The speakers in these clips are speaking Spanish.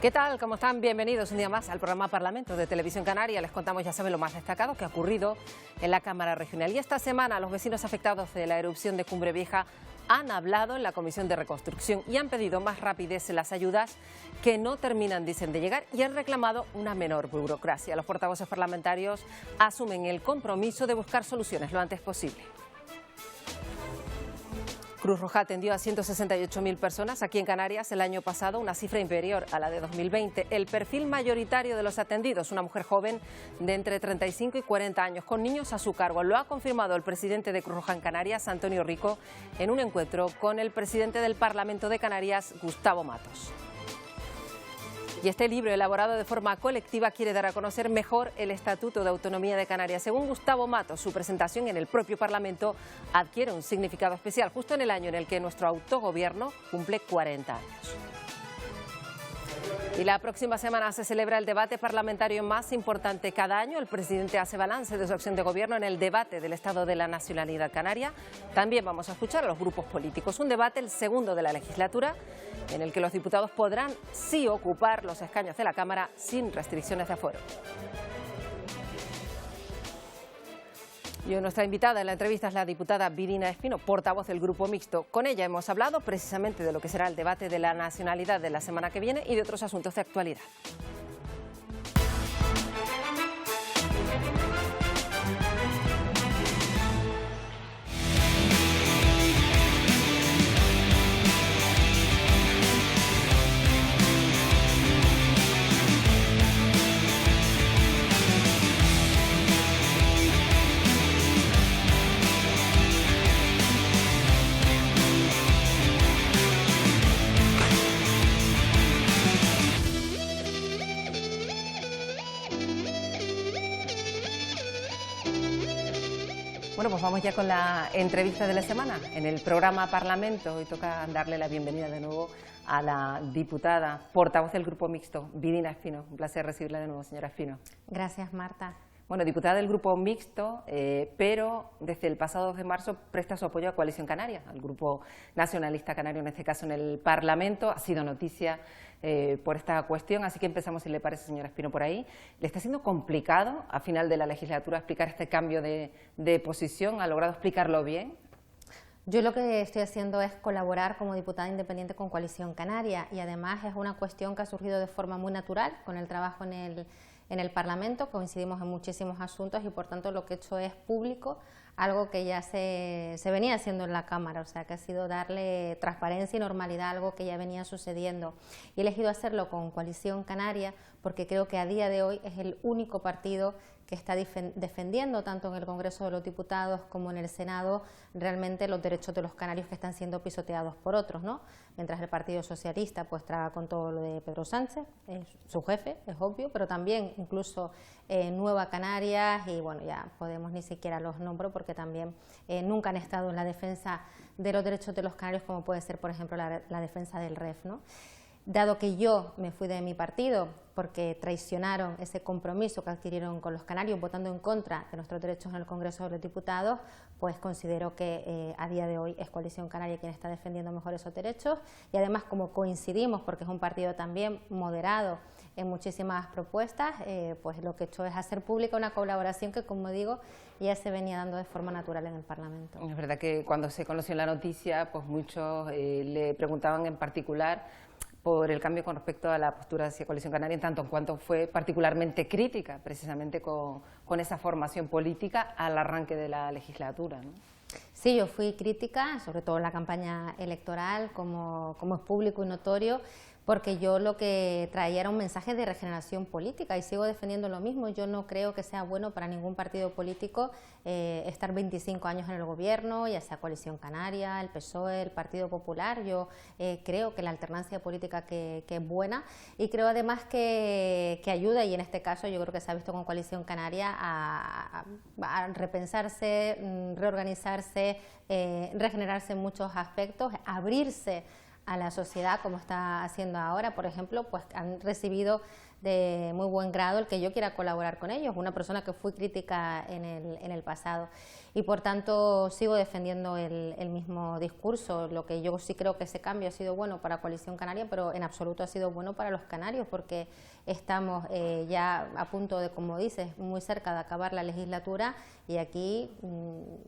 ¿Qué tal? ¿Cómo están? Bienvenidos un día más al programa Parlamento de Televisión Canaria. Les contamos, ya saben, lo más destacado que ha ocurrido en la Cámara Regional. Y esta semana los vecinos afectados de la erupción de Cumbre Vieja han hablado en la Comisión de Reconstrucción y han pedido más rapidez en las ayudas que no terminan, dicen, de llegar, y han reclamado una menor burocracia. Los portavoces parlamentarios asumen el compromiso de buscar soluciones lo antes posible. Cruz Roja atendió a 168.000 personas aquí en Canarias el año pasado, una cifra inferior a la de 2020. El perfil mayoritario de los atendidos, una mujer joven de entre 35 y 40 años, con niños a su cargo. Lo ha confirmado el presidente de Cruz Roja en Canarias, Antonio Rico, en un encuentro con el presidente del Parlamento de Canarias, Gustavo Matos. Y este libro, elaborado de forma colectiva, quiere dar a conocer mejor el Estatuto de Autonomía de Canarias. Según Gustavo Matos, su presentación en el propio Parlamento adquiere un significado especial, justo en el año en el que nuestro autogobierno cumple 40 años. Y la próxima semana se celebra el debate parlamentario más importante cada año. El presidente hace balance de su acción de gobierno en el debate del Estado de la Nacionalidad Canaria. También vamos a escuchar a los grupos políticos. Un debate, el segundo de la legislatura, en el que los diputados podrán sí ocupar los escaños de la Cámara sin restricciones de aforo. Y nuestra invitada en la entrevista es la diputada Virina Espino, portavoz del Grupo Mixto. Con ella hemos hablado precisamente de lo que será el debate de la nacionalidad de la semana que viene y de otros asuntos de actualidad. Bueno, pues vamos ya con la entrevista de la semana. En el programa Parlamento hoy toca darle la bienvenida de nuevo a la diputada portavoz del Grupo Mixto, Virina Espino. Un placer recibirla de nuevo, señora Espino. Gracias, Marta. Bueno, diputada del Grupo Mixto, pero desde el pasado 2 de marzo presta su apoyo a Coalición Canaria, al Grupo Nacionalista Canario, en este caso en el Parlamento. Ha sido noticia por esta cuestión, así que empezamos, si le parece, señora Espino, por ahí. ¿Le está siendo complicado a final de la legislatura explicar este cambio de posición? ¿Ha logrado explicarlo bien? Yo lo que estoy haciendo es colaborar como diputada independiente con Coalición Canaria, y además es una cuestión que ha surgido de forma muy natural con el trabajo en el Parlamento. Coincidimos en muchísimos asuntos y por tanto lo que he hecho es público algo que ya se venía haciendo en la Cámara, o sea que ha sido darle transparencia y normalidad a algo que ya venía sucediendo. Y he elegido hacerlo con Coalición Canaria porque creo que a día de hoy es el único partido que está defendiendo, tanto en el Congreso de los Diputados como en el Senado, realmente los derechos de los canarios que están siendo pisoteados por otros, ¿no? Mientras el Partido Socialista pues traga con todo lo de Pedro Sánchez, su jefe, es obvio, pero también incluso Nueva Canarias, y bueno, ya Podemos ni siquiera los nombro porque también nunca han estado en la defensa de los derechos de los canarios, como puede ser, por ejemplo, la defensa del REF, ¿no? Dado que yo me fui de mi partido porque traicionaron ese compromiso que adquirieron con los canarios votando en contra de nuestros derechos en el Congreso de los Diputados, pues considero que a día de hoy es Coalición Canaria quien está defendiendo mejor esos derechos, y además como coincidimos, porque es un partido también moderado en muchísimas propuestas, pues lo que he hecho es hacer pública una colaboración que, como digo, ya se venía dando de forma natural en el Parlamento. Es verdad que cuando se conoció la noticia, pues muchos le preguntaban en particular por el cambio con respecto a la postura hacia Coalición Canaria, en tanto en cuanto fue particularmente crítica, precisamente con esa formación política al arranque de la legislatura, ¿no? Sí, yo fui crítica, sobre todo en la campaña electoral, como es público y notorio, porque yo lo que traía era un mensaje de regeneración política y sigo defendiendo lo mismo. Yo no creo que sea bueno para ningún partido político estar 25 años en el gobierno, ya sea Coalición Canaria, el PSOE, el Partido Popular. Yo creo que la alternancia política que es buena, y creo además que ayuda, y en este caso yo creo que se ha visto con Coalición Canaria a repensarse, reorganizarse, regenerarse en muchos aspectos, abrirse a la sociedad como está haciendo ahora. Por ejemplo, pues han recibido de muy buen grado el que yo quiera colaborar con ellos, una persona que fui crítica en el pasado. Y por tanto sigo defendiendo el mismo discurso. Lo que yo sí creo que ese cambio ha sido bueno para Coalición Canaria, pero en absoluto ha sido bueno para los canarios, porque estamos ya a punto de, como dices, muy cerca de acabar la legislatura, y aquí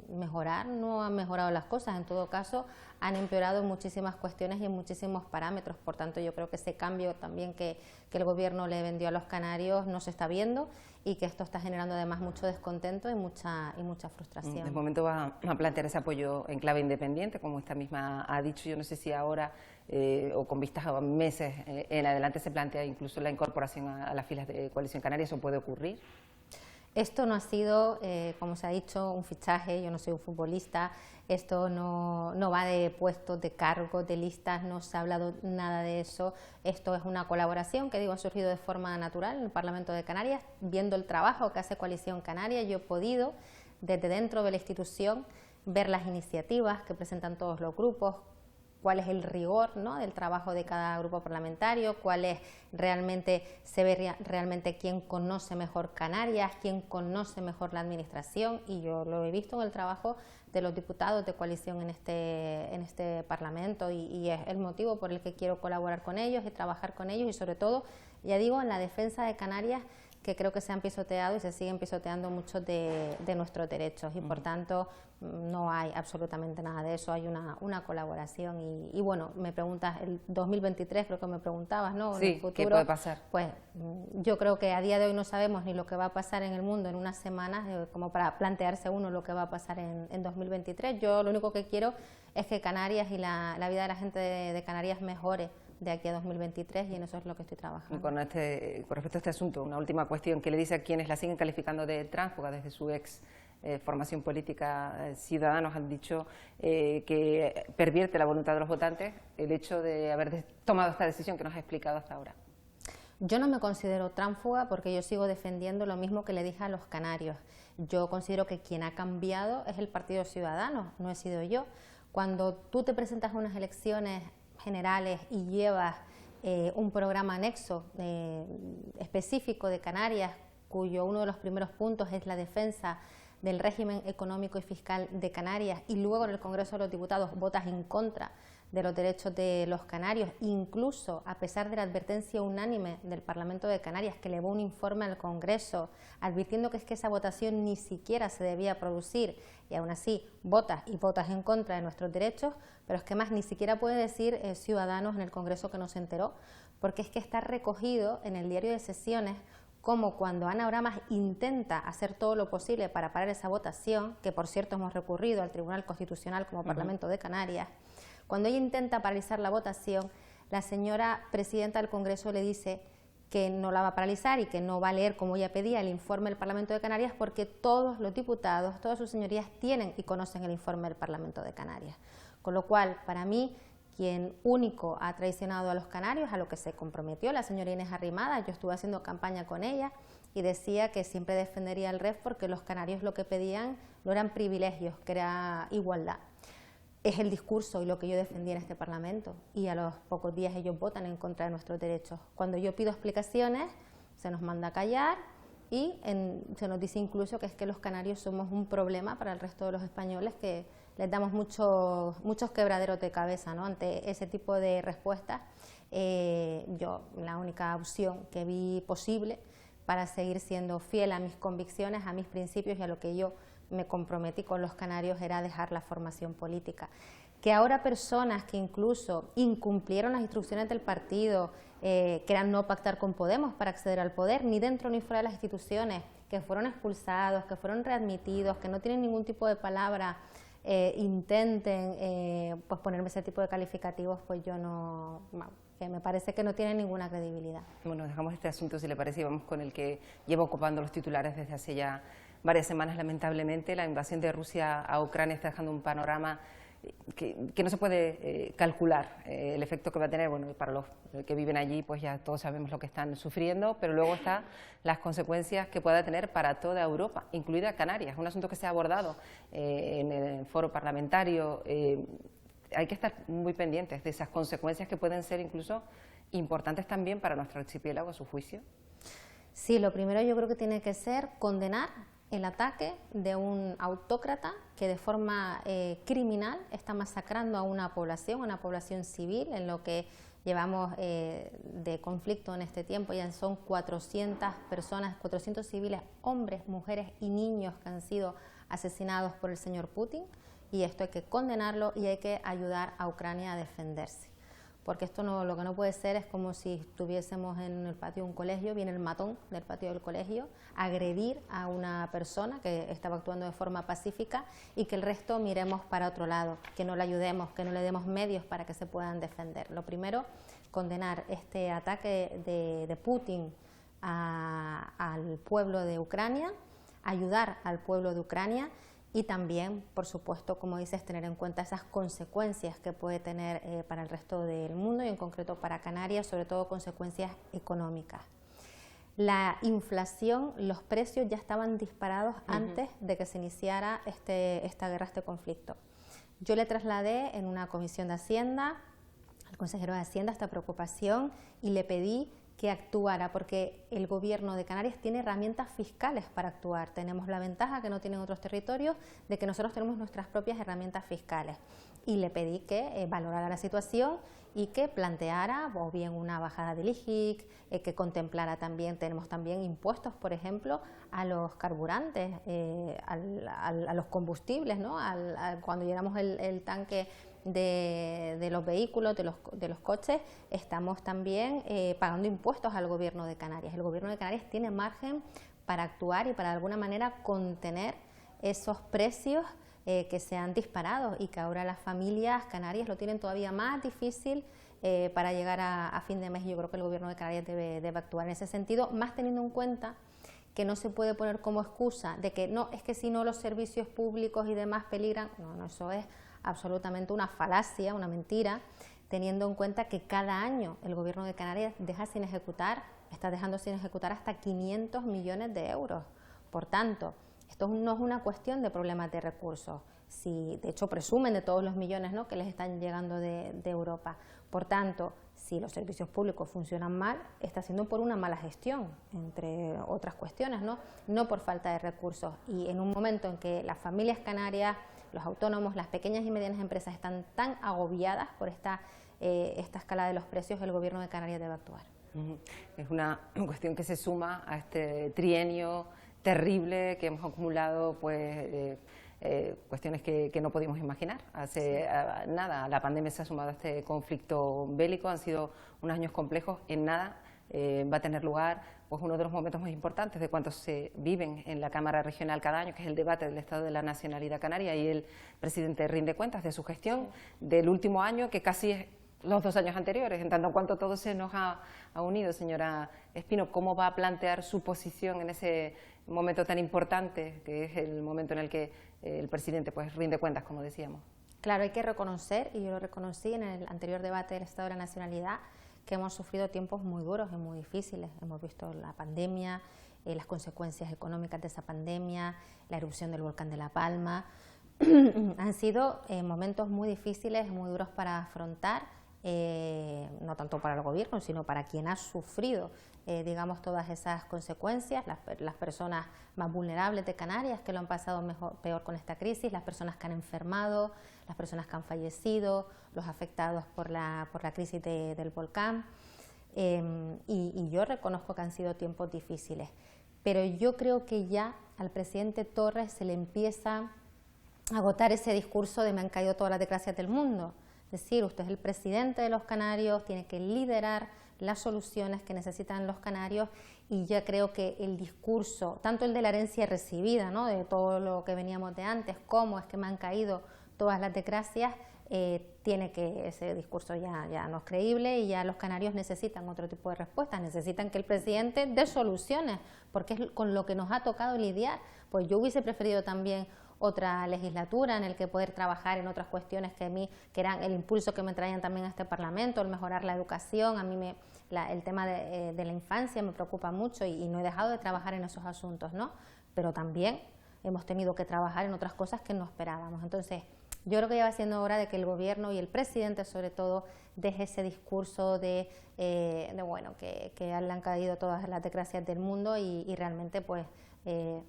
mejorar no han mejorado las cosas, en todo caso han empeorado en muchísimas cuestiones y en muchísimos parámetros. Por tanto, yo creo que ese cambio también que el gobierno le vendió a los canarios no se está viendo, y que esto está generando además mucho descontento y mucha frustración. De momento va a plantear ese apoyo en clave independiente, como esta misma ha dicho. Yo no sé si ahora o con vistas a meses en adelante se plantea incluso la incorporación a las filas de Coalición Canaria. ¿Eso puede ocurrir? Esto no ha sido, como se ha dicho, un fichaje. Yo no soy un futbolista, esto no va de puestos, de cargos, de listas, no se ha hablado nada de eso. Esto es una colaboración que, digo, ha surgido de forma natural en el Parlamento de Canarias. Viendo el trabajo que hace Coalición Canaria, yo he podido, desde dentro de la institución, ver las iniciativas que presentan todos los grupos, cuál es el rigor, ¿no?, del trabajo de cada grupo parlamentario, cuál es realmente, se ve realmente quién conoce mejor Canarias, quién conoce mejor la administración, y yo lo he visto en el trabajo de los diputados de coalición en este Parlamento, y es el motivo por el que quiero colaborar con ellos y trabajar con ellos, y sobre todo, ya digo, en la defensa de Canarias, que creo que se han pisoteado y se siguen pisoteando muchos de nuestros derechos, y por tanto no hay absolutamente nada de eso. Hay una colaboración y bueno, me preguntas, el 2023 creo que me preguntabas, ¿no? Sí, en el futuro, ¿qué puede pasar? Pues yo creo que a día de hoy no sabemos ni lo que va a pasar en el mundo en unas semanas, como para plantearse uno lo que va a pasar en 2023. Yo lo único que quiero es que Canarias y la vida de la gente de Canarias mejore de aquí a 2023, y en eso es lo que estoy trabajando. Y con respecto a este asunto, una última cuestión, ¿qué le dice a quienes la siguen calificando de tránsfuga desde su ex formación política? Ciudadanos han dicho que pervierte la voluntad de los votantes el hecho de haber tomado esta decisión que nos ha explicado hasta ahora. Yo no me considero tránsfuga, porque yo sigo defendiendo lo mismo que le dije a los canarios. Yo considero que quien ha cambiado es el Partido Ciudadano, no he sido yo. Cuando tú te presentas a unas elecciones generales y llevas un programa anexo específico de Canarias, cuyo uno de los primeros puntos es la defensa del régimen económico y fiscal de Canarias, y luego en el Congreso de los Diputados votas en contra de los derechos de los canarios, incluso a pesar de la advertencia unánime del Parlamento de Canarias, que elevó un informe al Congreso advirtiendo que esa votación ni siquiera se debía producir, y aún así votas en contra de nuestros derechos. Pero es que más ni siquiera puede decir Ciudadanos en el Congreso que no se enteró, porque es que está recogido en el diario de sesiones como cuando Ana Oramas intenta hacer todo lo posible para parar esa votación, que por cierto hemos recurrido al Tribunal Constitucional como Parlamento de Canarias. Cuando ella intenta paralizar la votación, la señora presidenta del Congreso le dice que no la va a paralizar y que no va a leer, como ella pedía, el informe del Parlamento de Canarias, porque todos los diputados, todas sus señorías tienen y conocen el informe del Parlamento de Canarias. Con lo cual, para mí, quien único ha traicionado a los canarios, a lo que se comprometió la señora Inés Arrimadas. Yo estuve haciendo campaña con ella y decía que siempre defendería el REF, porque los canarios lo que pedían no eran privilegios, que era igualdad. Es el discurso y lo que yo defendí en este Parlamento, y a los pocos días ellos votan en contra de nuestros derechos. Cuando yo pido explicaciones, se nos manda a callar, y se nos dice incluso que es que los canarios somos un problema para el resto de los españoles, que les damos muchos quebraderos de cabeza, ¿no?, ante ese tipo de respuestas. Yo la única opción que vi posible para seguir siendo fiel a mis convicciones, a mis principios y a lo que yo me comprometí con los canarios era dejar la formación política. Que ahora personas que incluso incumplieron las instrucciones del partido, que eran no pactar con Podemos para acceder al poder, ni dentro ni fuera de las instituciones, que fueron expulsados, que fueron readmitidos, que no tienen ningún tipo de palabra, intenten pues ponerme ese tipo de calificativos, pues yo no, que me parece que no tienen ninguna credibilidad. Bueno, dejamos este asunto, si le parece, y vamos con el que lleva ocupando los titulares desde hace ya varias semanas, lamentablemente. La invasión de Rusia a Ucrania está dejando un panorama que no se puede calcular el efecto que va a tener. Bueno, para los que viven allí, pues ya todos sabemos lo que están sufriendo, pero luego están las consecuencias que pueda tener para toda Europa, incluida Canarias. Un asunto que se ha abordado en el foro parlamentario. Hay que estar muy pendientes de esas consecuencias que pueden ser incluso importantes también para nuestro archipiélago, a su juicio. Sí, lo primero yo creo que tiene que ser condenar el ataque de un autócrata que de forma criminal está masacrando a una población civil, en lo que llevamos de conflicto en este tiempo. Ya son 400 personas, 400 civiles, hombres, mujeres y niños que han sido asesinados por el señor Putin, y esto hay que condenarlo y hay que ayudar a Ucrania a defenderse. Porque esto no, lo que no puede ser es como si estuviésemos en el patio de un colegio, viene el matón del patio del colegio a agredir a una persona que estaba actuando de forma pacífica y que el resto miremos para otro lado, que no le ayudemos, que no le demos medios para que se puedan defender. Lo primero, condenar este ataque de Putin al pueblo de Ucrania, ayudar al pueblo de Ucrania, y también, por supuesto, como dices, tener en cuenta esas consecuencias que puede tener para el resto del mundo y en concreto para Canarias, sobre todo consecuencias económicas. La inflación, los precios ya estaban disparados antes de que se iniciara esta guerra, este conflicto. Yo le trasladé en una comisión de Hacienda al consejero de Hacienda esta preocupación y le pedí que actuara, porque el Gobierno de Canarias tiene herramientas fiscales para actuar. Tenemos la ventaja que no tienen otros territorios de que nosotros tenemos nuestras propias herramientas fiscales. Y le pedí que valorara la situación y que planteara o bien una bajada del IGIC, que contemplara también, tenemos también impuestos, por ejemplo, a los carburantes, a los combustibles, ¿no? Cuando llenamos el tanque de los vehículos, de los coches, estamos también pagando impuestos al Gobierno de Canarias. El Gobierno de Canarias tiene margen para actuar y para de alguna manera contener esos precios que se han disparado y que ahora las familias canarias lo tienen todavía más difícil para llegar a fin de mes. Yo creo que el Gobierno de Canarias debe actuar en ese sentido, más teniendo en cuenta que no se puede poner como excusa de que no, es que si no los servicios públicos y demás peligran. No, eso es absolutamente una falacia, una mentira, teniendo en cuenta que cada año el Gobierno de Canarias está dejando sin ejecutar hasta 500 millones de euros. Por tanto, esto no es una cuestión de problemas de recursos, de hecho presumen de todos los millones, ¿no?, que les están llegando de Europa. Por tanto, si los servicios públicos funcionan mal, está siendo por una mala gestión, entre otras cuestiones, no por falta de recursos. Y en un momento en que las familias canarias, los autónomos, las pequeñas y medianas empresas están tan agobiadas por esta escala de los precios, el Gobierno de Canarias debe actuar. Es una cuestión que se suma a este trienio terrible que hemos acumulado, pues cuestiones que no podíamos imaginar. Hace nada, la pandemia se ha sumado a este conflicto bélico, han sido unos años complejos, en nada va a tener lugar pues uno de los momentos más importantes de cuantos se viven en la Cámara Regional cada año, que es el debate del Estado de la Nacionalidad Canaria, y el presidente rinde cuentas de su gestión del último año, que casi es los 2 años anteriores, en tanto en cuanto todo se nos ha unido. Señora Espino, ¿cómo va a plantear su posición en ese momento tan importante, que es el momento en el que el presidente pues rinde cuentas, como decíamos? Claro, hay que reconocer, y yo lo reconocí en el anterior debate del Estado de la Nacionalidad, que hemos sufrido tiempos muy duros y muy difíciles. Hemos visto la pandemia, las consecuencias económicas de esa pandemia, la erupción del volcán de La Palma. Han sido momentos muy difíciles, muy duros para afrontar, no tanto para el Gobierno, sino para quien ha sufrido, digamos, todas esas consecuencias, las personas más vulnerables de Canarias, que lo han pasado peor con esta crisis, las personas que han enfermado, las personas que han fallecido, los afectados por la crisis del volcán. Y yo reconozco que han sido tiempos difíciles, pero yo creo que ya al presidente Torres se le empieza a agotar ese discurso de me han caído todas las desgracias del mundo. Es decir, usted es el presidente de los canarios, tiene que liderar las soluciones que necesitan los canarios, y ya creo que el discurso, tanto el de la herencia recibida, ¿no?, de todo lo que veníamos de antes, cómo es que me han caído todas las desgracias, ese discurso ya no es creíble, y ya los canarios necesitan otro tipo de respuestas, necesitan que el presidente dé soluciones, porque es con lo que nos ha tocado lidiar. Pues yo hubiese preferido también otra legislatura en el que poder trabajar en otras cuestiones que eran el impulso que me traían también a este Parlamento, el mejorar la educación. A mí el tema de la infancia me preocupa mucho y no he dejado de trabajar en esos asuntos, ¿no? Pero también hemos tenido que trabajar en otras cosas que no esperábamos. Entonces, Yo creo que ya va siendo hora de que el gobierno y el presidente, sobre todo, deje ese discurso de bueno, que le han caído todas las desgracias del mundo y realmente, pues,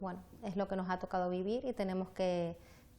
bueno, es lo que nos ha tocado vivir y tenemos que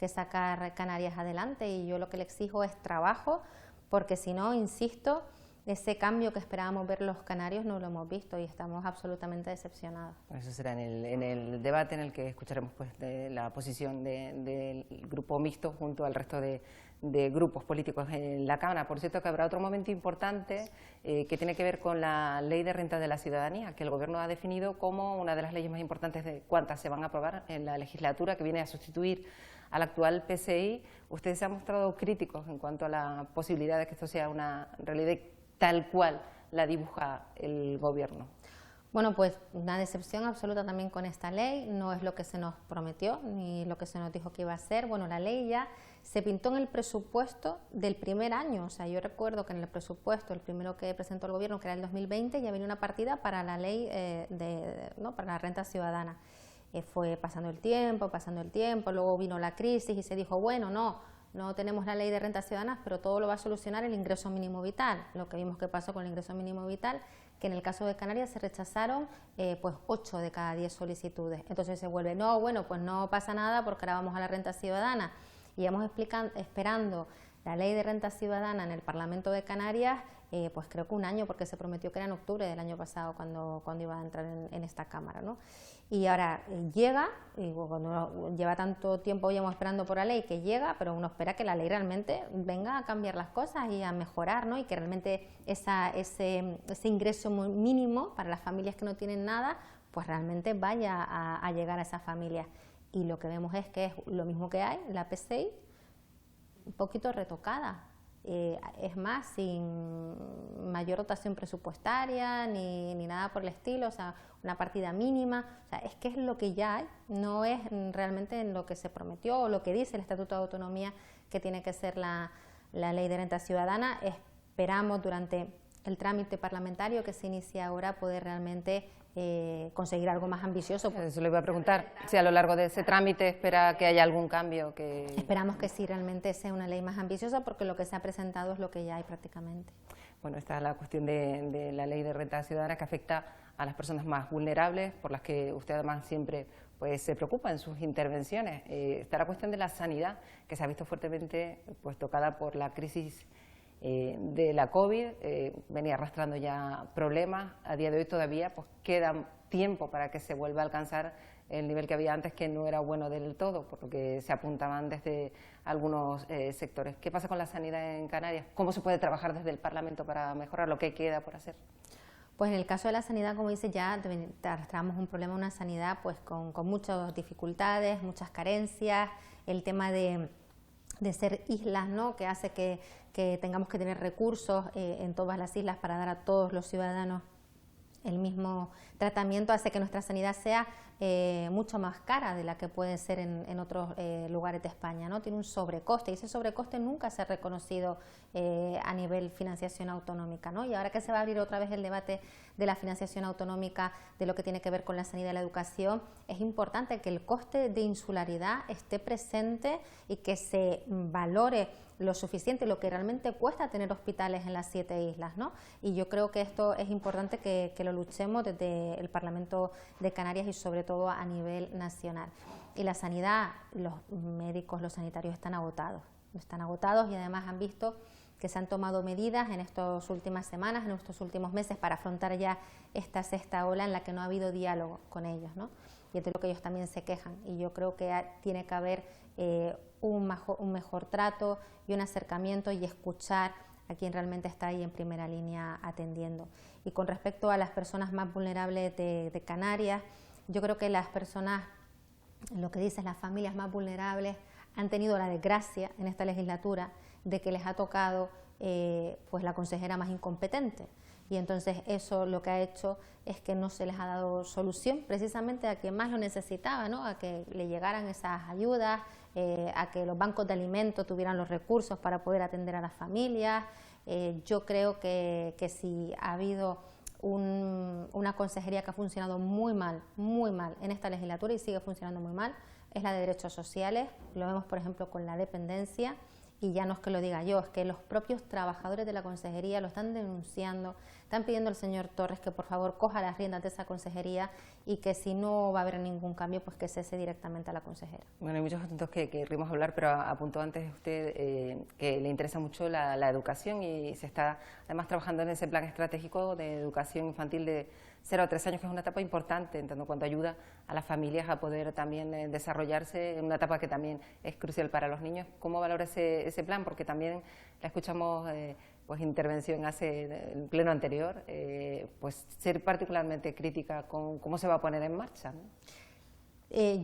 sacar Canarias adelante. Y yo lo que le exijo es trabajo, porque si no, insisto, ese cambio que esperábamos ver los canarios no lo hemos visto y estamos absolutamente decepcionados. Eso será en el debate en el que escucharemos pues, de la posición del grupo mixto junto al resto de grupos políticos en la Cámara. Por cierto, que habrá otro momento importante que tiene que ver con la Ley de Renta de la Ciudadanía, que el Gobierno ha definido como una de las leyes más importantes de cuántas se van a aprobar en la legislatura, que viene a sustituir al actual PSI. Ustedes se han mostrado críticos en cuanto a la posibilidad de que esto sea una realidad tal cual la dibuja el Gobierno. Bueno, pues una decepción absoluta también con esta ley, no es lo que se nos prometió ni lo que se nos dijo que iba a ser. Bueno, la ley ya se pintó en el presupuesto del primer año, o sea, yo recuerdo que en el presupuesto, el primero que presentó el Gobierno, que era el 2020, ya venía una partida para la ley para la renta ciudadana. Fue pasando el tiempo, luego vino la crisis y se dijo, bueno, no tenemos la ley de rentas ciudadanas, pero todo lo va a solucionar el ingreso mínimo vital. Lo que vimos que pasó con el ingreso mínimo vital, que en el caso de Canarias se rechazaron pues 8 de cada 10 solicitudes. Entonces se vuelve, no, bueno, pues no pasa nada porque ahora vamos a la renta ciudadana. Y vamos esperando la ley de renta ciudadana en el Parlamento de Canarias, pues creo que un año, porque se prometió que era en octubre del año pasado cuando iba a entrar en esta Cámara, ¿no? Y ahora llega, y cuando lleva tanto tiempo ya esperando por la ley que llega, pero uno espera que la ley realmente venga a cambiar las cosas y a mejorar, ¿no? Y que realmente ese ingreso mínimo para las familias que no tienen nada, pues realmente vaya a llegar a esas familias. Y lo que vemos es que es lo mismo que hay, la PSI, un poquito retocada. Es más, sin mayor dotación presupuestaria ni nada por el estilo, o sea, una partida mínima, o sea, es que es lo que ya hay, no es realmente en lo que se prometió o lo que dice el Estatuto de Autonomía que tiene que ser la Ley de Renta Ciudadana. Esperamos durante el trámite parlamentario que se inicia ahora poder realmente conseguir algo más ambicioso. Eso le iba a preguntar, si a lo largo de ese trámite espera que haya algún cambio. Esperamos que sí, realmente sea una ley más ambiciosa, porque lo que se ha presentado es lo que ya hay prácticamente. Bueno, esta es la cuestión de la ley de renta ciudadana, que afecta a las personas más vulnerables, por las que usted además siempre pues, se preocupa en sus intervenciones. Está la cuestión de la sanidad, que se ha visto fuertemente pues, tocada por la crisis de la COVID, venía arrastrando ya problemas. A día de hoy todavía pues queda tiempo para que se vuelva a alcanzar el nivel que había antes, que no era bueno del todo, por lo que se apuntaban desde algunos sectores. ¿Qué pasa con la sanidad en Canarias? ¿Cómo se puede trabajar desde el Parlamento para mejorar lo que queda por hacer? Pues en el caso de la sanidad, como dice, ya arrastramos un problema, una sanidad pues con muchas dificultades, muchas carencias, el tema de ser islas, ¿no?, que hace que tengamos que tener recursos en todas las islas para dar a todos los ciudadanos el mismo tratamiento, hace que nuestra sanidad sea mucho más cara de la que puede ser en otros lugares de España, ¿no? Tiene un sobrecoste, y ese sobrecoste nunca se ha reconocido a nivel financiación autonómica, ¿no? Y ahora que se va a abrir otra vez el debate de la financiación autonómica, de lo que tiene que ver con la sanidad y la educación, es importante que el coste de insularidad esté presente y que se valore lo suficiente, lo que realmente cuesta tener hospitales en las 7 islas, ¿no? Y yo creo que esto es importante que lo luchemos desde el Parlamento de Canarias y sobre todo a nivel nacional. Y la sanidad, los médicos, los sanitarios están agotados y además han visto que se han tomado medidas en estas últimas semanas, en estos últimos meses, para afrontar ya esta sexta ola en la que no ha habido diálogo con ellos, ¿no? Y es de lo que ellos también se quejan, y yo creo que tiene que haber un mejor trato y un acercamiento y escuchar a quien realmente está ahí en primera línea atendiendo. Y con respecto a las personas más vulnerables de Canarias, yo creo que las personas, lo que dices, las familias más vulnerables, han tenido la desgracia en esta legislatura de que les ha tocado pues la consejera más incompetente. Y entonces eso lo que ha hecho es que no se les ha dado solución precisamente a quien más lo necesitaba, ¿no? A que le llegaran esas ayudas, a que los bancos de alimentos tuvieran los recursos para poder atender a las familias. Yo creo que si ha habido una consejería que ha funcionado muy mal en esta legislatura y sigue funcionando muy mal, es la de derechos sociales. Lo vemos, por ejemplo, con la dependencia, y ya no es que lo diga yo, es que los propios trabajadores de la consejería lo están denunciando, están pidiendo al señor Torres que por favor coja las riendas de esa consejería y que si no va a haber ningún cambio, pues que cese directamente a la consejera. Bueno, hay muchos asuntos que querríamos hablar, pero apuntó antes usted que le interesa mucho la educación y se está además trabajando en ese plan estratégico de educación infantil de 0 a 3 años, que es una etapa importante, en tanto cuanto ayuda a las familias a poder también desarrollarse, en una etapa que también es crucial para los niños. ¿Cómo valora ese plan? Porque también la escuchamos pues intervención hace el pleno anterior, pues ser particularmente crítica con cómo se va a poner en marcha, ¿no?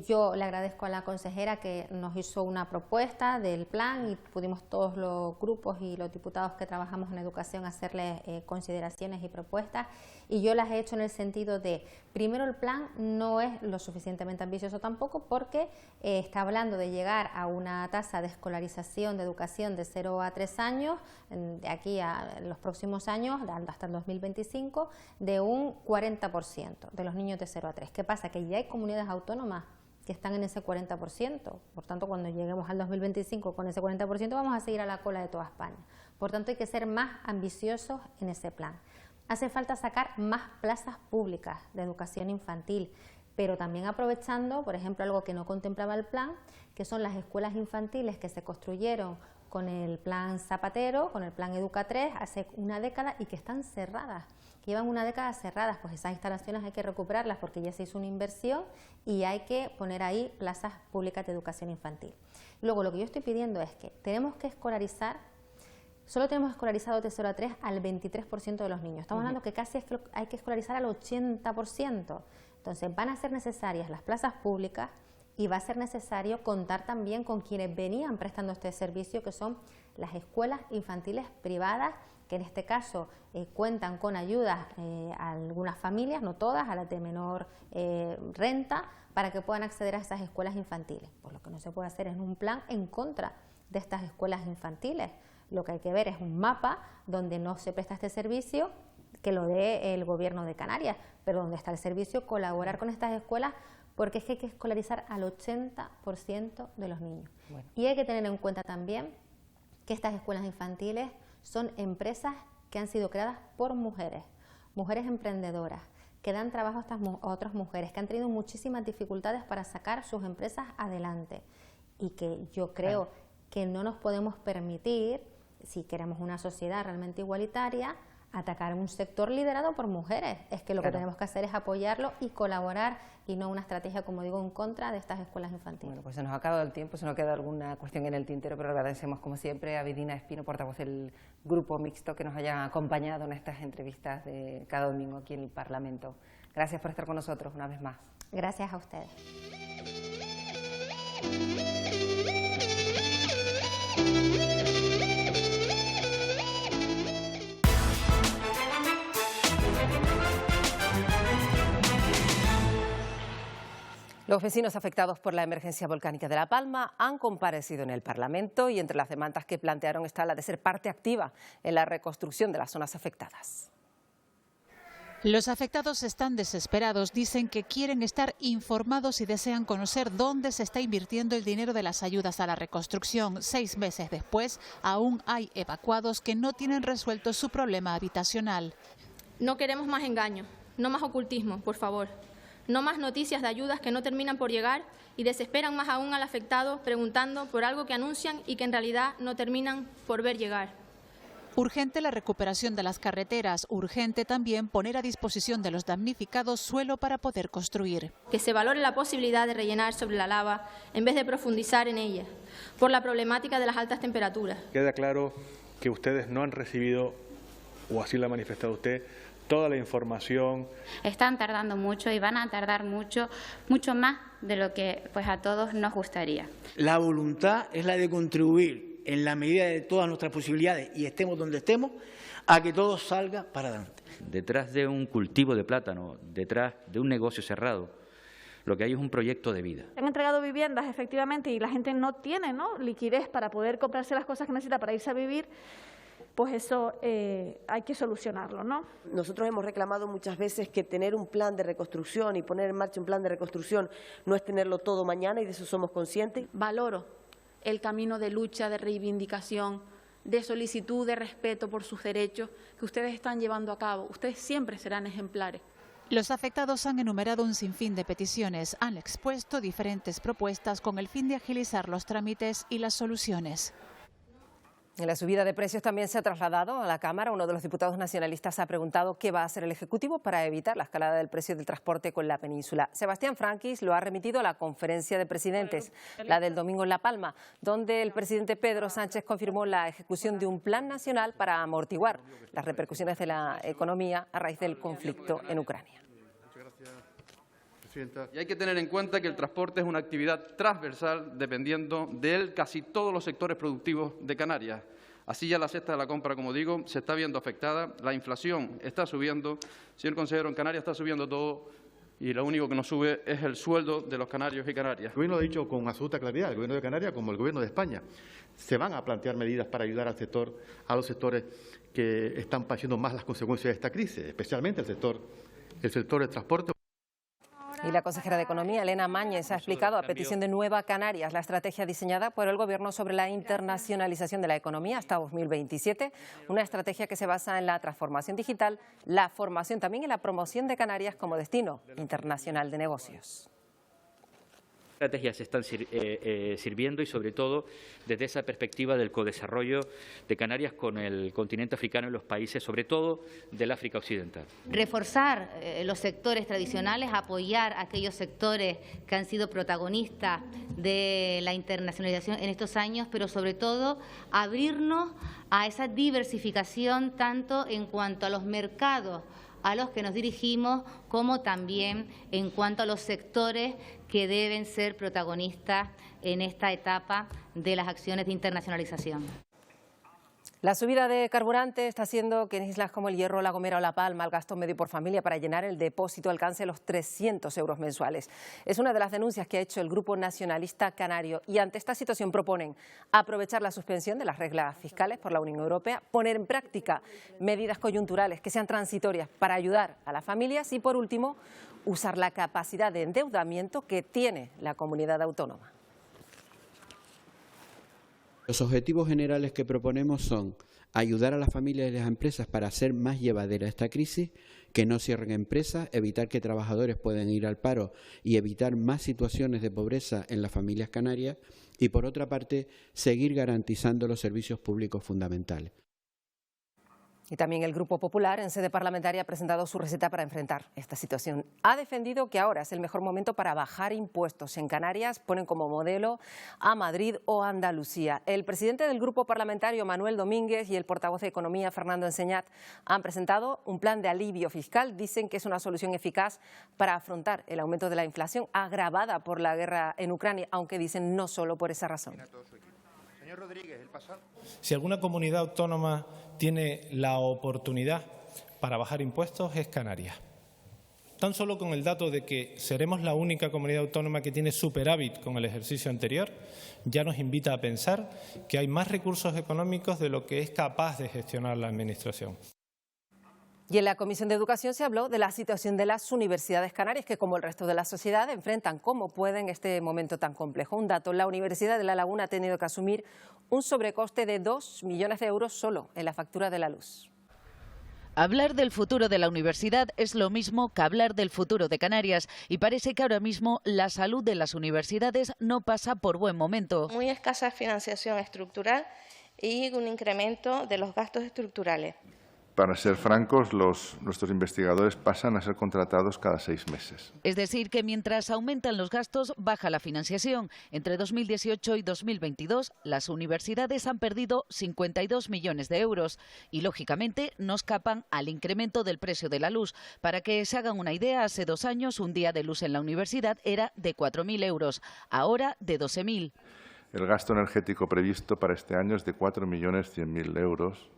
Yo le agradezco a la consejera que nos hizo una propuesta del plan y pudimos todos los grupos y los diputados que trabajamos en educación hacerle consideraciones y propuestas, y yo las he hecho en el sentido de, primero, el plan no es lo suficientemente ambicioso tampoco, porque está hablando de llegar a una tasa de escolarización de educación de 0 a 3 años, de aquí a los próximos años, hasta el 2025, de un 40% de los niños de 0 a 3. ¿Qué pasa? Que ya hay comunidades autónomas que están en ese 40%, por tanto cuando lleguemos al 2025 con ese 40% vamos a seguir a la cola de toda España. Por tanto hay que ser más ambiciosos en ese plan. Hace falta sacar más plazas públicas de educación infantil, pero también aprovechando, por ejemplo, algo que no contemplaba el plan, que son las escuelas infantiles que se construyeron con el plan Zapatero, con el plan Educa 3, hace una década y que están cerradas, que llevan una década cerradas. Pues esas instalaciones hay que recuperarlas porque ya se hizo una inversión y hay que poner ahí plazas públicas de educación infantil. Luego, lo que yo estoy pidiendo es que tenemos que escolarizar, solo tenemos escolarizado de 0 a 3 al 23% de los niños. Estamos hablando que casi hay que escolarizar al 80%. Entonces van a ser necesarias las plazas públicas y va a ser necesario contar también con quienes venían prestando este servicio, que son las escuelas infantiles privadas, que en este caso cuentan con ayudas a algunas familias, no todas, a las de menor renta, para que puedan acceder a esas escuelas infantiles. Pues lo que no se puede hacer es un plan en contra de estas escuelas infantiles. Lo que hay que ver es un mapa donde no se presta este servicio, que lo dé el Gobierno de Canarias, pero donde está el servicio, colaborar con estas escuelas, porque es que hay que escolarizar al 80% de los niños. Bueno. Y hay que tener en cuenta también que estas escuelas infantiles son empresas que han sido creadas por mujeres, mujeres emprendedoras, que dan trabajo a otras mujeres, que han tenido muchísimas dificultades para sacar sus empresas adelante, y que yo creo que no nos podemos permitir, si queremos una sociedad realmente igualitaria, atacar un sector liderado por mujeres. Es que lo que tenemos que hacer es apoyarlo y colaborar, y no una estrategia, como digo, en contra de estas escuelas infantiles. Bueno, pues se nos ha acabado el tiempo, se nos queda alguna cuestión en el tintero, pero agradecemos como siempre a Vidina Espino, portavoz del Grupo Mixto, que nos haya acompañado en estas entrevistas de cada domingo aquí en el Parlamento. Gracias por estar con nosotros una vez más. Gracias a ustedes. Los vecinos afectados por la emergencia volcánica de La Palma han comparecido en el Parlamento, y entre las demandas que plantearon está la de ser parte activa en la reconstrucción de las zonas afectadas. Los afectados están desesperados, dicen que quieren estar informados y desean conocer dónde se está invirtiendo el dinero de las ayudas a la reconstrucción. 6 meses después, aún hay evacuados que no tienen resuelto su problema habitacional. No queremos más engaños, no más ocultismo, por favor. No más noticias de ayudas que no terminan por llegar y desesperan más aún al afectado preguntando por algo que anuncian y que en realidad no terminan por ver llegar. Urgente la recuperación de las carreteras, urgente también poner a disposición de los damnificados suelo para poder construir. Que se valore la posibilidad de rellenar sobre la lava en vez de profundizar en ella, por la problemática de las altas temperaturas. Queda claro que ustedes no han recibido, o así lo ha manifestado usted, toda la información. Están tardando mucho y van a tardar mucho más de lo que pues a todos nos gustaría. La voluntad es la de contribuir en la medida de todas nuestras posibilidades, y estemos donde estemos, a que todo salga para adelante. Detrás de un cultivo de plátano, detrás de un negocio cerrado, lo que hay es un proyecto de vida. Han entregado viviendas, efectivamente, y la gente no tiene liquidez para poder comprarse las cosas que necesita para irse a vivir. pues eso hay que solucionarlo, ¿no? Nosotros hemos reclamado muchas veces que tener un plan de reconstrucción y poner en marcha un plan de reconstrucción no es tenerlo todo mañana, y de eso somos conscientes. Valoro el camino de lucha, de reivindicación, de solicitud, de respeto por sus derechos que ustedes están llevando a cabo. Ustedes siempre serán ejemplares. Los afectados han enumerado un sinfín de peticiones, han expuesto diferentes propuestas con el fin de agilizar los trámites y las soluciones. La subida de precios también se ha trasladado a la Cámara. Uno de los diputados nacionalistas ha preguntado qué va a hacer el Ejecutivo para evitar la escalada del precio del transporte con la península. Sebastián Franquis lo ha remitido a la conferencia de presidentes, la del domingo en La Palma, donde el presidente Pedro Sánchez confirmó la ejecución de un plan nacional para amortiguar las repercusiones de la economía a raíz del conflicto en Ucrania. Y hay que tener en cuenta que el transporte es una actividad transversal dependiendo de él casi todos los sectores productivos de Canarias. Así ya la cesta de la compra, como digo, se está viendo afectada, la inflación está subiendo. Señor consejero, en Canarias está subiendo todo y lo único que no sube es el sueldo de los canarios y canarias. El Gobierno lo ha dicho con absoluta claridad, el Gobierno de Canarias como el Gobierno de España. Se van a plantear medidas para ayudar al sector, a los sectores que están padeciendo más las consecuencias de esta crisis, especialmente el sector del transporte. Y la consejera de Economía, Elena Mañez, ha explicado a petición de Nueva Canarias la estrategia diseñada por el Gobierno sobre la internacionalización de la economía hasta 2027, una estrategia que se basa en la transformación digital, la formación también y la promoción de Canarias como destino internacional de negocios. Estrategias se están sirviendo y, sobre todo, desde esa perspectiva del codesarrollo de Canarias con el continente africano y los países, sobre todo, del África Occidental. Reforzar los sectores tradicionales, apoyar a aquellos sectores que han sido protagonistas de la internacionalización en estos años, pero, sobre todo, abrirnos a esa diversificación tanto en cuanto a los mercados a los que nos dirigimos, como también en cuanto a los sectores que deben ser protagonistas en esta etapa de las acciones de internacionalización. La subida de carburante está haciendo que en islas como El Hierro, La Gomera o La Palma el gasto medio por familia para llenar el depósito alcance los 300 euros mensuales. Es una de las denuncias que ha hecho el Grupo Nacionalista Canario y ante esta situación proponen aprovechar la suspensión de las reglas fiscales por la Unión Europea, poner en práctica medidas coyunturales que sean transitorias para ayudar a las familias y, por último, usar la capacidad de endeudamiento que tiene la comunidad autónoma. Los objetivos generales que proponemos son ayudar a las familias y las empresas para hacer más llevadera esta crisis, que no cierren empresas, evitar que trabajadores puedan ir al paro y evitar más situaciones de pobreza en las familias canarias y, por otra parte, seguir garantizando los servicios públicos fundamentales. Y también el Grupo Popular, en sede parlamentaria, ha presentado su receta para enfrentar esta situación. Ha defendido que ahora es el mejor momento para bajar impuestos. En Canarias ponen como modelo a Madrid o Andalucía. El presidente del Grupo Parlamentario, Manuel Domínguez, y el portavoz de Economía, Fernando Enseñat, han presentado un plan de alivio fiscal. Dicen que es una solución eficaz para afrontar el aumento de la inflación agravada por la guerra en Ucrania, aunque dicen no solo por esa razón. Si alguna comunidad autónoma tiene la oportunidad para bajar impuestos es Canarias. Tan solo con el dato de que seremos la única comunidad autónoma que tiene superávit con el ejercicio anterior, ya nos invita a pensar que hay más recursos económicos de lo que es capaz de gestionar la Administración. Y en la Comisión de Educación se habló de la situación de las universidades canarias, que como el resto de la sociedad enfrentan como pueden este momento tan complejo. Un dato, la Universidad de La Laguna ha tenido que asumir un sobrecoste de 2 millones de euros solo en la factura de la luz. Hablar del futuro de la universidad es lo mismo que hablar del futuro de Canarias y parece que ahora mismo la salud de las universidades no pasa por buen momento. Muy escasa financiación estructural y un incremento de los gastos estructurales. Para ser francos, nuestros investigadores pasan a ser contratados cada 6 meses. Es decir, que mientras aumentan los gastos, baja la financiación. Entre 2018 y 2022, las universidades han perdido 52 millones de euros y, lógicamente, no escapan al incremento del precio de la luz. Para que se hagan una idea, hace 2 años un día de luz en la universidad era de 4.000 euros, ahora de 12.000. El gasto energético previsto para este año es de 4.100.000 euros.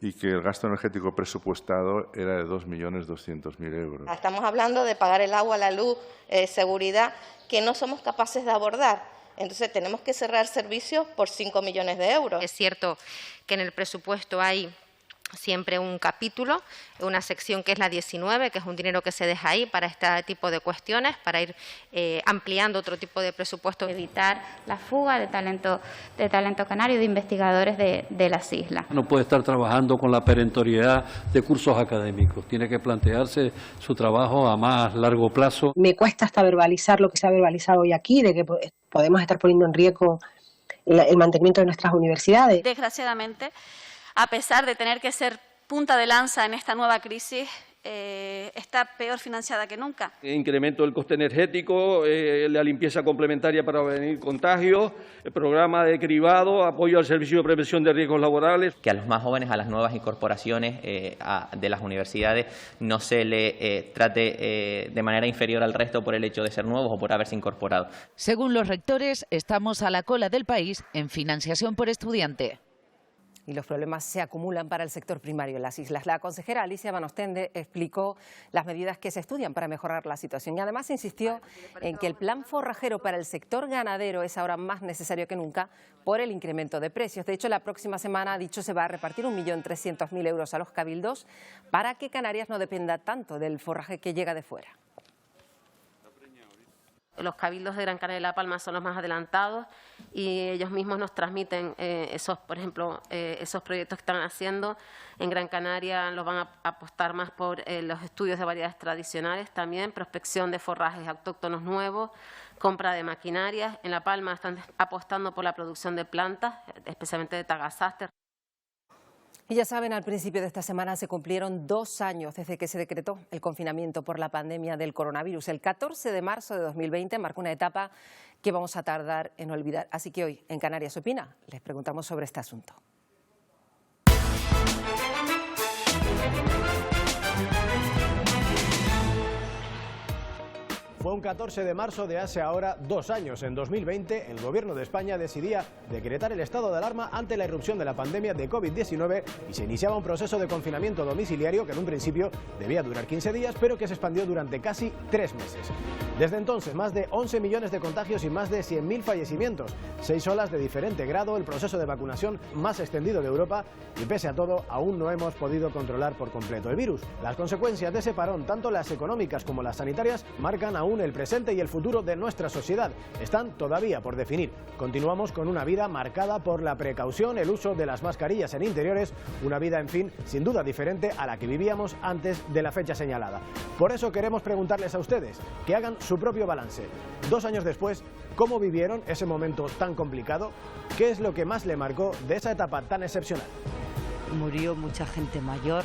Y que el gasto energético presupuestado era de 2.200.000 euros. Estamos hablando de pagar el agua, la luz, seguridad, que no somos capaces de abordar. Entonces tenemos que cerrar servicios por 5 millones de euros. Es cierto que en el presupuesto hay siempre un capítulo, una sección que es la 19, que es un dinero que se deja ahí para este tipo de cuestiones, para ir ampliando otro tipo de presupuesto. Evitar la fuga de talento canario, de investigadores de las islas. No puede estar trabajando con la perentoriedad de cursos académicos, tiene que plantearse su trabajo a más largo plazo. Me cuesta hasta verbalizar lo que se ha verbalizado hoy aquí, de que podemos estar poniendo en riesgo el mantenimiento de nuestras universidades. Desgraciadamente, a pesar de tener que ser punta de lanza en esta nueva crisis, está peor financiada que nunca. Incremento del coste energético, la limpieza complementaria para prevenir contagios, el programa de cribado, apoyo al servicio de prevención de riesgos laborales. Que a los más jóvenes, a las nuevas incorporaciones de las universidades, no se le trate de manera inferior al resto por el hecho de ser nuevos o por haberse incorporado. Según los rectores, estamos a la cola del país en financiación por estudiante. Y los problemas se acumulan para el sector primario en las islas. La consejera Alicia Van Ostende explicó las medidas que se estudian para mejorar la situación y además insistió en que el plan forrajero para el sector ganadero es ahora más necesario que nunca por el incremento de precios. De hecho, la próxima semana, ha dicho, se va a repartir 1.300.000 euros a los cabildos para que Canarias no dependa tanto del forraje que llega de fuera. Los cabildos de Gran Canaria y La Palma son los más adelantados y ellos mismos nos transmiten por ejemplo, esos proyectos que están haciendo. En Gran Canaria los van a apostar más por los estudios de variedades tradicionales, también prospección de forrajes autóctonos nuevos, compra de maquinarias. En La Palma están apostando por la producción de plantas, especialmente de tagasaste. Y ya saben, al principio de esta semana se cumplieron 2 años desde que se decretó el confinamiento por la pandemia del coronavirus. El 14 de marzo de 2020 marcó una etapa que vamos a tardar en olvidar. Así que hoy, en Canarias Opina, les preguntamos sobre este asunto. Fue un 14 de marzo de hace ahora 2 años. En 2020, el Gobierno de España decidía decretar el estado de alarma ante la irrupción de la pandemia de COVID-19 y se iniciaba un proceso de confinamiento domiciliario que en un principio debía durar 15 días, pero que se expandió durante casi 3 meses. Desde entonces, más de 11 millones de contagios y más de 100.000 fallecimientos. 6 olas de diferente grado, el proceso de vacunación más extendido de Europa y, pese a todo, aún no hemos podido controlar por completo el virus. Las consecuencias de ese parón, tanto las económicas como las sanitarias, marcan aún el presente y el futuro de nuestra sociedad. Están todavía por definir. Continuamos con una vida marcada por la precaución, el uso de las mascarillas en interiores, una vida, en fin, sin duda diferente a la que vivíamos antes de la fecha señalada. Por eso queremos preguntarles a ustedes que hagan su propio balance. 2 años después, ¿cómo vivieron ese momento tan complicado? ¿Qué es lo que más le marcó de esa etapa tan excepcional? Murió mucha gente mayor.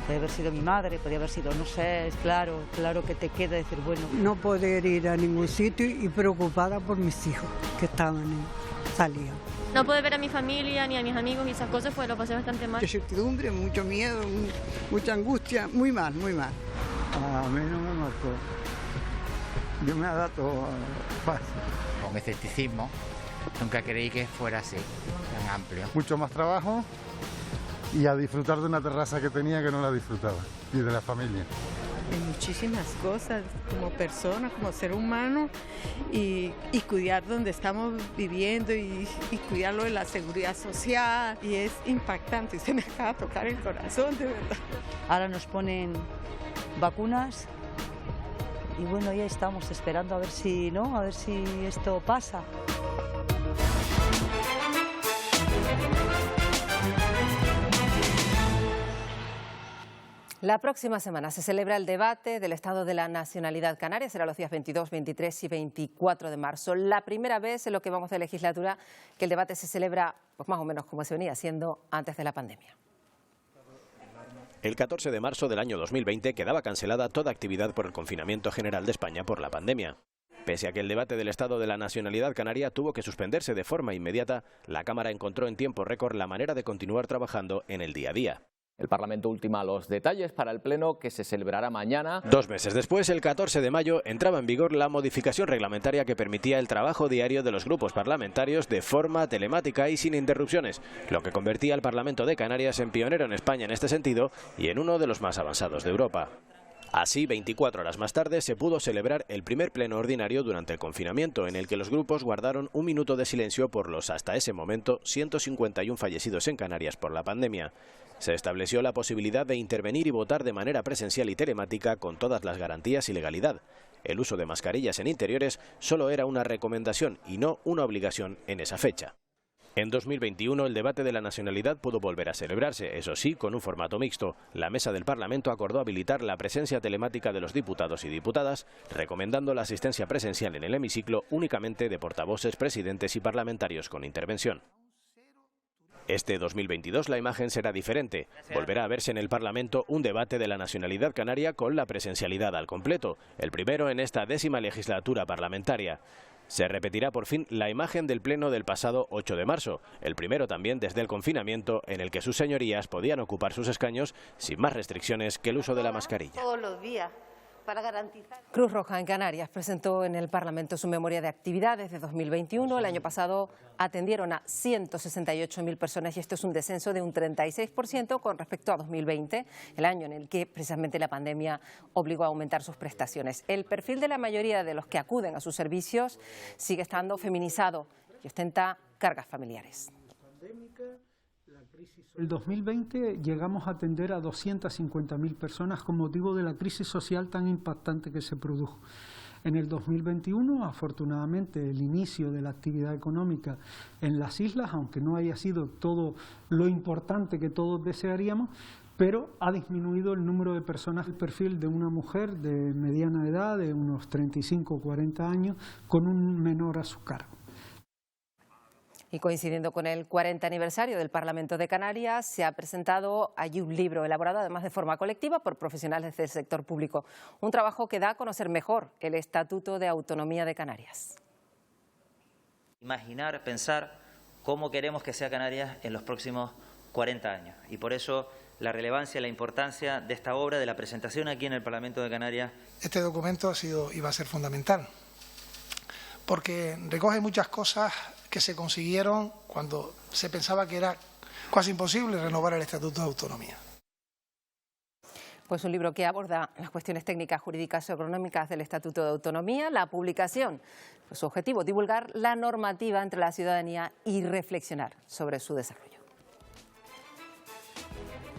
Podría haber sido mi madre, podría haber sido, no sé, es claro que te queda decir, bueno. No poder ir a ningún sitio y preocupada por mis hijos que salían. No poder ver a mi familia ni a mis amigos y esas cosas, pues lo pasé bastante mal. Mucha incertidumbre, mucho miedo, mucha angustia, muy mal, muy mal. A mí no me marcó. Yo me adapto fácil. Con escepticismo, nunca creí que fuera así, tan amplio. Mucho más trabajo y a disfrutar de una terraza que tenía que no la disfrutaba, y de la familia. En muchísimas cosas, como persona, como ser humano, y cuidar donde estamos viviendo y cuidarlo de la seguridad social, y es impactante, se me acaba de tocar el corazón, de verdad. Ahora nos ponen vacunas y bueno, ya estamos esperando a ver si esto pasa. La próxima semana se celebra el debate del Estado de la Nacionalidad Canaria. Será los días 22, 23 y 24 de marzo. La primera vez en lo que vamos de legislatura que el debate se celebra pues más o menos como se venía haciendo antes de la pandemia. El 14 de marzo del año 2020 quedaba cancelada toda actividad por el confinamiento general de España por la pandemia. Pese a que el debate del Estado de la Nacionalidad Canaria tuvo que suspenderse de forma inmediata, la Cámara encontró en tiempo récord la manera de continuar trabajando en el día a día. El Parlamento ultima los detalles para el pleno que se celebrará mañana. 2 meses después, el 14 de mayo, entraba en vigor la modificación reglamentaria que permitía el trabajo diario de los grupos parlamentarios de forma telemática y sin interrupciones, lo que convertía al Parlamento de Canarias en pionero en España en este sentido y en uno de los más avanzados de Europa. Así, 24 horas más tarde, se pudo celebrar el primer pleno ordinario durante el confinamiento, en el que los grupos guardaron un minuto de silencio por los, hasta ese momento, 151 fallecidos en Canarias por la pandemia. Se estableció la posibilidad de intervenir y votar de manera presencial y telemática con todas las garantías y legalidad. El uso de mascarillas en interiores solo era una recomendación y no una obligación en esa fecha. En 2021 el debate de la nacionalidad pudo volver a celebrarse, eso sí, con un formato mixto. La mesa del Parlamento acordó habilitar la presencia telemática de los diputados y diputadas, recomendando la asistencia presencial en el hemiciclo únicamente de portavoces, presidentes y parlamentarios con intervención. Este 2022 la imagen será diferente. Volverá a verse en el Parlamento un debate de la nacionalidad canaria con la presencialidad al completo, el primero en esta 10ª legislatura parlamentaria. Se repetirá por fin la imagen del pleno del pasado 8 de marzo, el primero también desde el confinamiento, en el que sus señorías podían ocupar sus escaños sin más restricciones que el uso de la mascarilla. Todos los días, para garantizar. Cruz Roja en Canarias presentó en el Parlamento su memoria de actividades de 2021. El año pasado atendieron a 168.000 personas y esto es un descenso de un 36% con respecto a 2020, el año en el que precisamente la pandemia obligó a aumentar sus prestaciones. El perfil de la mayoría de los que acuden a sus servicios sigue estando feminizado y ostenta cargas familiares. En el 2020 llegamos a atender a 250.000 personas con motivo de la crisis social tan impactante que se produjo. En el 2021, afortunadamente, el inicio de la actividad económica en las islas, aunque no haya sido todo lo importante que todos desearíamos, pero ha disminuido el número de personas, el perfil de una mujer de mediana edad, de unos 35 o 40 años, con un menor a su cargo. Y coincidiendo con el 40 aniversario del Parlamento de Canarias, se ha presentado allí un libro elaborado además de forma colectiva por profesionales del sector público. Un trabajo que da a conocer mejor el Estatuto de Autonomía de Canarias. Imaginar, pensar cómo queremos que sea Canarias en los próximos 40 años. Y por eso la relevancia y la importancia de esta obra, de la presentación aquí en el Parlamento de Canarias. Este documento ha sido y va a ser fundamental, porque recoge muchas cosas que se consiguieron cuando se pensaba que era casi imposible renovar el Estatuto de Autonomía. Pues un libro que aborda las cuestiones técnicas, jurídicas y económicas del Estatuto de Autonomía. La publicación, pues su objetivo, divulgar la normativa entre la ciudadanía y reflexionar sobre su desarrollo.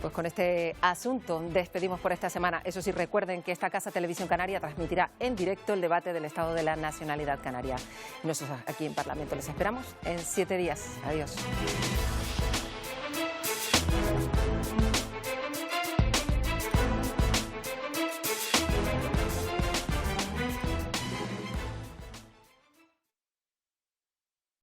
Pues con este asunto despedimos por esta semana. Eso sí, recuerden que esta Casa Televisión Canaria transmitirá en directo el debate del Estado de la Nacionalidad Canaria. Nosotros aquí en Parlamento les esperamos en 7 días. Adiós.